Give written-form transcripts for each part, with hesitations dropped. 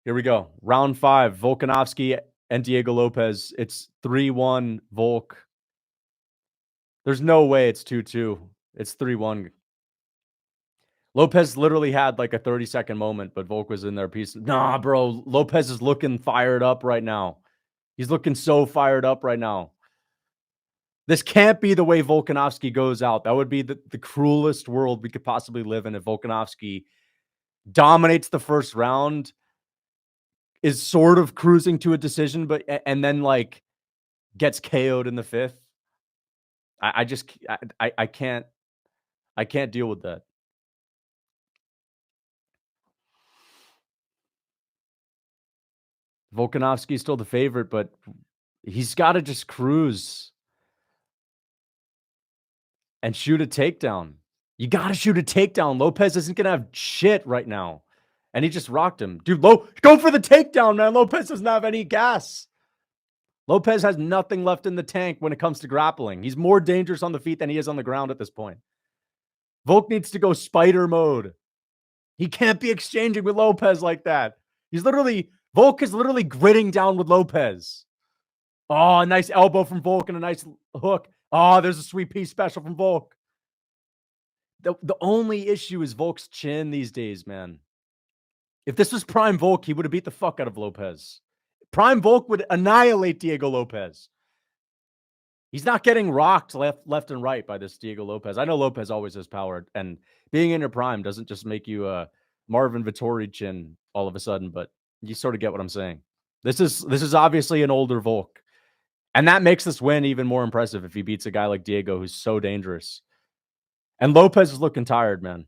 Here we go. Round 5, Volkanovski and Diego Lopez. It's 3-1 Volk. There's no way it's 2-2. It's 3-1. Lopez literally had like a 30-second moment, but Volk was in there piece. Nah, bro. Lopez is looking fired up right now. He's looking so fired up right now. This can't be the way Volkanovski goes out. That would be the cruelest world we could possibly live in if Volkanovski dominates the first round, is sort of cruising to a decision, but and then like gets KO'd in the 5th. I can't deal with that. Volkanovski's still the favorite, but he's got to just cruise and shoot a takedown. You got to shoot a takedown. Lopez isn't going to have shit right now. And he just rocked him. Dude, go for the takedown, man. Lopez doesn't have any gas. Lopez has nothing left in the tank when it comes to grappling. He's more dangerous on the feet than he is on the ground at this point. Volk needs to go spider mode. He can't be exchanging with Lopez like that. Volk is literally gritting down with Lopez. Oh, a nice elbow from Volk and a nice hook. Oh, there's a sweet piece special from Volk. The only issue is Volk's chin these days, man. If this was prime Volk, he would have beat the fuck out of Lopez. Prime Volk would annihilate Diego Lopez. He's not getting rocked left and right by this Diego Lopez. I know Lopez always has power, and being in your prime doesn't just make you a Marvin Vettori chin all of a sudden, but you sort of get what I'm saying. This is obviously an older Volk, and that makes this win even more impressive if he beats a guy like Diego who's so dangerous. And Lopez is looking tired, man.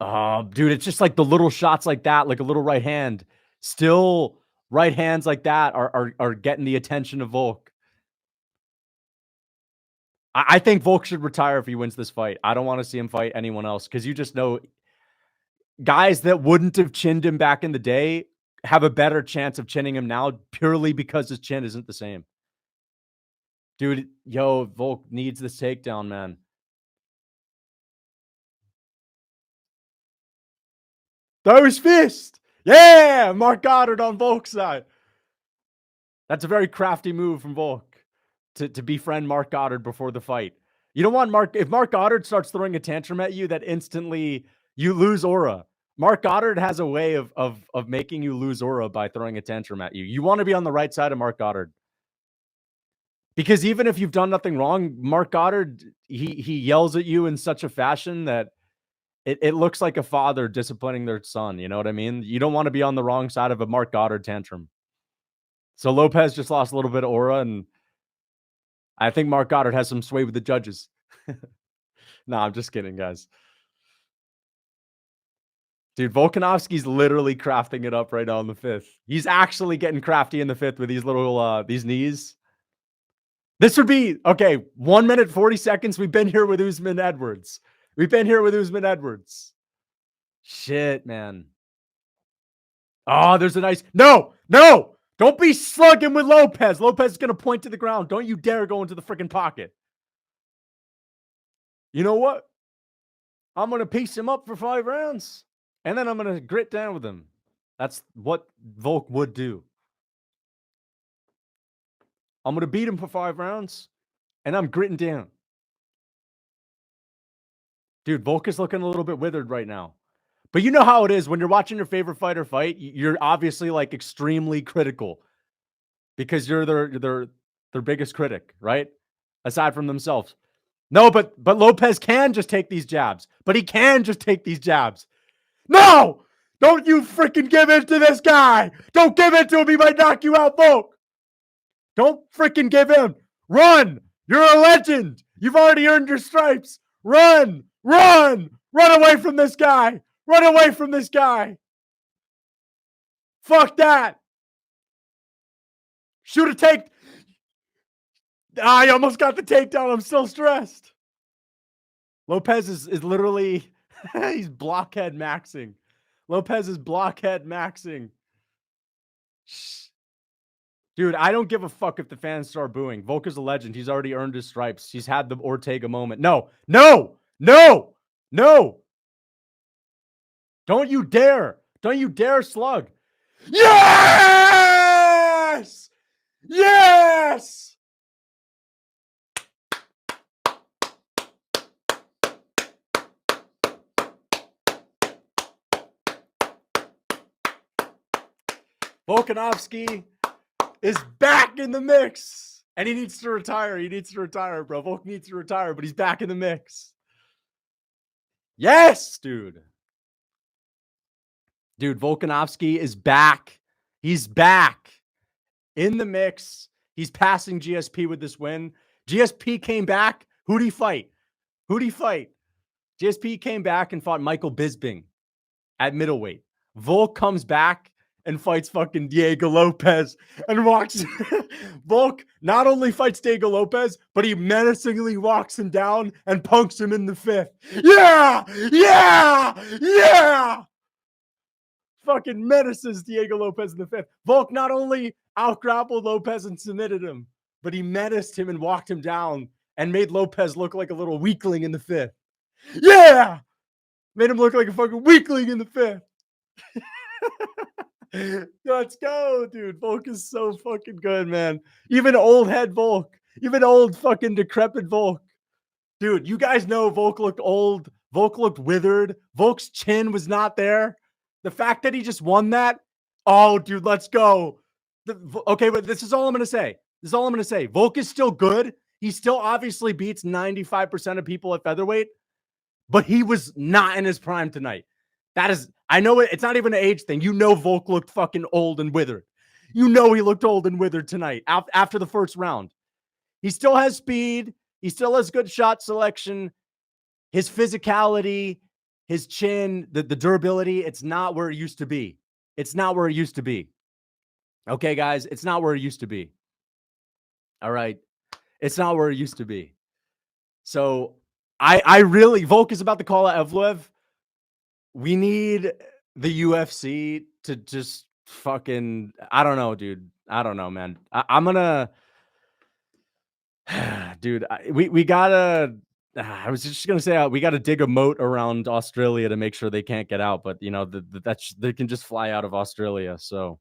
Oh, dude, it's just like the little shots like that, like a little right hand. Still, right hands like that are getting the attention of Volk. I think Volk should retire if he wins this fight. I don't want to see him fight anyone else because you just know guys that wouldn't have chinned him back in the day have a better chance of chinning him now purely because his chin isn't the same. Dude, Volk needs this takedown, man. Those fist. Yeah, Mark Goddard on Volk's side. That's a very crafty move from Volk to befriend Mark Goddard before the fight. You don't want if Mark Goddard starts throwing a tantrum at you, that instantly you lose aura. Mark Goddard has a way of making you lose aura by throwing a tantrum at you. You want to be on the right side of Mark Goddard. Because even if you've done nothing wrong, Mark Goddard, he yells at you in such a fashion that it looks like a father disciplining their son. You know what I mean? You don't want to be on the wrong side of a Mark Goddard tantrum. So Lopez just lost a little bit of aura, and I think Mark Goddard has some sway with the judges. No, I'm just kidding, guys. Dude, Volkanovski's literally crafting it up right now in the 5th. He's actually getting crafty in the 5th with these little these knees. This would be, okay, 1 minute, 40 seconds. We've been here with Usman Edwards. Shit, man. Oh, there's a nice... No! Don't be slugging with Lopez. Lopez is going to point to the ground. Don't you dare go into the freaking pocket. You know what? I'm going to piece him up for 5 rounds. And then I'm going to grit down with him. That's what Volk would do. I'm going to beat him for 5 rounds. And I'm gritting down. Dude, Volk is looking a little bit withered right now. But you know how it is when you're watching your favorite fighter fight, you're obviously like extremely critical because you're their biggest critic, right? Aside from themselves. No, but Lopez can just take these jabs. But he can just take these jabs. No! Don't you freaking give in to this guy! Don't give in to him! He might knock you out, Volk! Don't freaking give in! Run! You're a legend! You've already earned your stripes! Run! Run away from this guy! Run away from this guy! Fuck that! Shoot a take. I almost got the takedown. I'm still stressed. Lopez is literally, he's blockhead maxing. Lopez is blockhead maxing. Shh. Dude, I don't give a fuck if the fans start booing. Volk is a legend. He's already earned his stripes. He's had the Ortega moment. No. Don't you dare. Don't you dare slug. Yes! Yes! Volkanovski is back in the mix. And he needs to retire. He needs to retire, bro. Volk needs to retire, but he's back in the mix. Yes, dude. Dude, Volkanovski is back. He's back in the mix. He's passing GSP with this win. GSP came back. Who'd he fight? GSP came back and fought Michael Bisping at middleweight. Volk comes back and fights fucking Diego Lopez and walks. Volk not only fights Diego Lopez, but he menacingly walks him down and punks him in the 5th. Yeah! Fucking menaces Diego Lopez in the 5th. Volk not only outgrappled Lopez and submitted him, but he menaced him and walked him down and made Lopez look like a little weakling in the 5th. Yeah! Made him look like a fucking weakling in the 5th. Let's go, dude. Volk is so fucking good, man. Even old head Volk. Even old fucking decrepit Volk. Dude, you guys know Volk looked old. Volk looked withered. Volk's chin was not there. The fact that he just won that, oh, dude, let's go. Okay, but this is all I'm going to say. Volk is still good. He still obviously beats 95% of people at featherweight, but he was not in his prime tonight. That is, I know it's not even an age thing. You know Volk looked fucking old and withered. You know he looked old and withered tonight after the first round. He still has speed. He still has good shot selection. His physicality, his chin, the durability, it's not where it used to be. Okay, guys, it's not where it used to be. All right. It's not where it used to be. So I really, Volk is about to call out Evloev. We need the UFC to just fucking, I don't know, dude. I don't know, man. I'm gonna, dude, we gotta, I was just gonna say we gotta dig a moat around Australia to make sure they can't get out, but you know, they can just fly out of Australia. So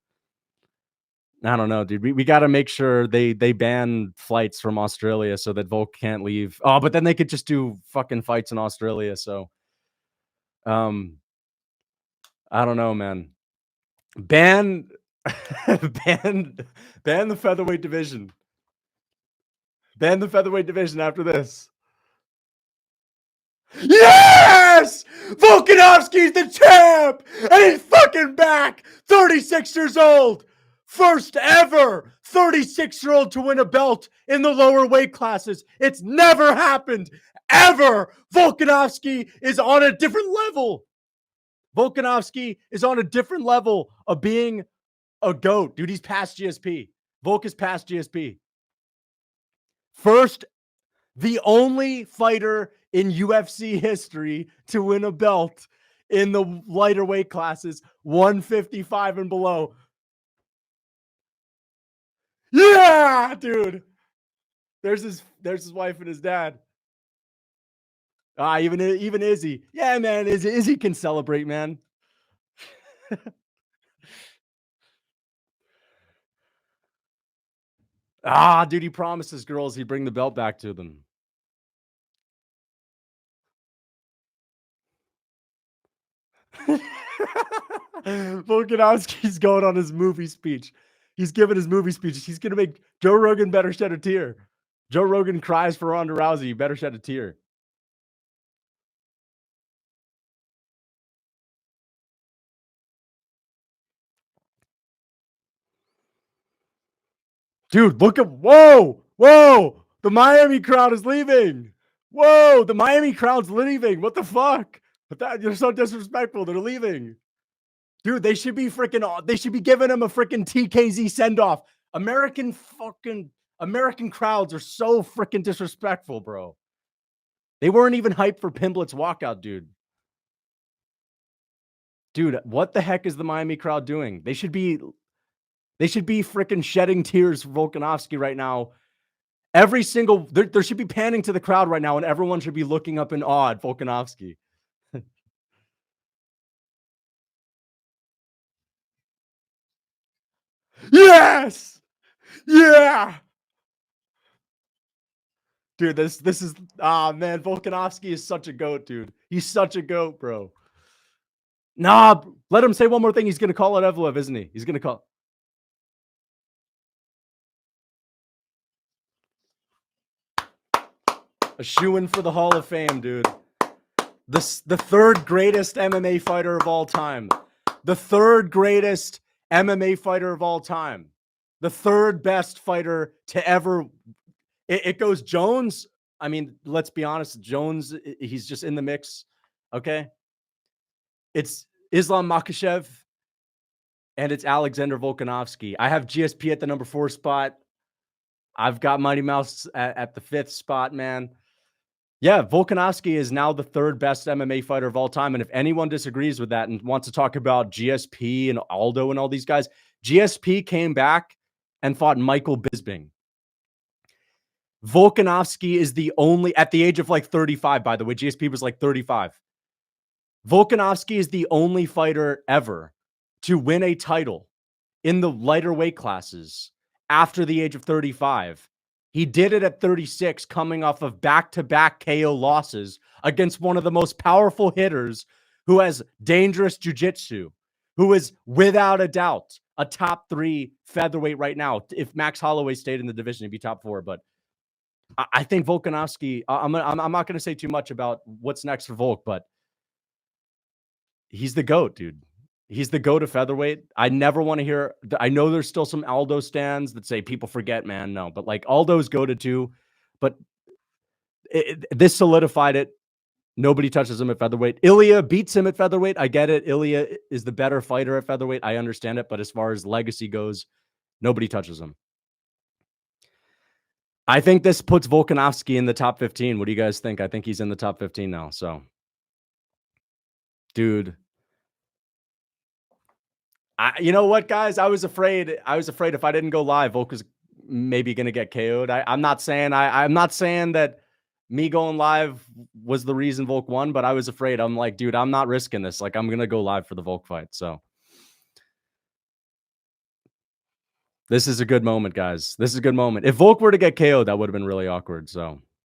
I don't know, dude. We gotta make sure they ban flights from Australia so that Volk can't leave. Oh, but then they could just do fucking fights in Australia. So I don't know, man. Ban the featherweight division. Ban the featherweight division after this. Yes! Volkanovski's the champ! And he's fucking back! 36 years old! First ever 36-year-old to win a belt in the lower weight classes. It's never happened, ever! Volkanovski is on a different level. Volkanovski is on a different level of being a GOAT. Dude, he's past GSP. Volk is past GSP. First, the only fighter in UFC history to win a belt in the lighter weight classes, 155 and below. Yeah, dude. There's his wife and his dad. Even Izzy. Yeah, man, Izzy can celebrate, man. Dude, he promises girls he'd bring the belt back to them. Volkanovski's going on his movie speech. He's giving his movie speech. He's going to make Joe Rogan better shed a tear. Joe Rogan cries for Ronda Rousey. You better shed a tear. Dude, look at, whoa. The Miami crowd is leaving. Whoa, the Miami crowd's leaving. What the fuck? But you're so disrespectful. They're leaving. Dude, they should be giving him a freaking TKZ send-off. American crowds are so freaking disrespectful, bro. They weren't even hyped for Pimblett's walkout, dude. Dude, what the heck is the Miami crowd doing? They should be freaking shedding tears for Volkanovski right now. There should be panning to the crowd right now, and everyone should be looking up in awe at Volkanovski. Yes! Yeah! Dude, this is man, Volkanovski is such a goat, dude. He's such a goat, bro. Nah, let him say one more thing. He's gonna call it Evloev, isn't he? He's gonna call a shoe-in for the Hall of Fame, dude. The third greatest MMA fighter of all time. The third greatest MMA fighter of all time. The third best fighter to ever. It goes Jones. I mean, let's be honest. Jones, he's just in the mix. Okay. It's Islam Makhachev and it's Alexander Volkanovski. I have GSP at the number 4 spot. I've got Mighty Mouse at the 5th spot, man. Yeah, Volkanovski is now the third best MMA fighter of all time. And if anyone disagrees with that and wants to talk about GSP and Aldo and all these guys, GSP came back and fought Michael Bisping. Volkanovski is the only, at the age of like 35, by the way, GSP was like 35. Volkanovski is the only fighter ever to win a title in the lighter weight classes after the age of 35. He did it at 36, coming off of back-to-back KO losses against one of the most powerful hitters who has dangerous jiu-jitsu, who is without a doubt a top 3 featherweight right now. If Max Holloway stayed in the division, he'd be top 4. But I think Volkanovski, I'm not going to say too much about what's next for Volk, but he's the GOAT, dude. He's the GOAT of featherweight. I never want to hear. I know there's still some Aldo stands that say people forget, man. No, but like Aldo's GOATed too. But this solidified it. Nobody touches him at featherweight. Ilya beats him at featherweight. I get it. Ilya is the better fighter at featherweight. I understand it. But as far as legacy goes, nobody touches him. I think this puts Volkanovski in the top 15. What do you guys think? I think he's in the top 15 now. So, dude. You know what, guys? I was afraid if I didn't go live, Volk was maybe going to get KO'd. I'm not saying that me going live was the reason Volk won, but I was afraid. I'm like, dude, I'm not risking this. Like, I'm going to go live for the Volk fight. So this is a good moment, guys. This is a good moment. If Volk were to get KO'd, that would have been really awkward. So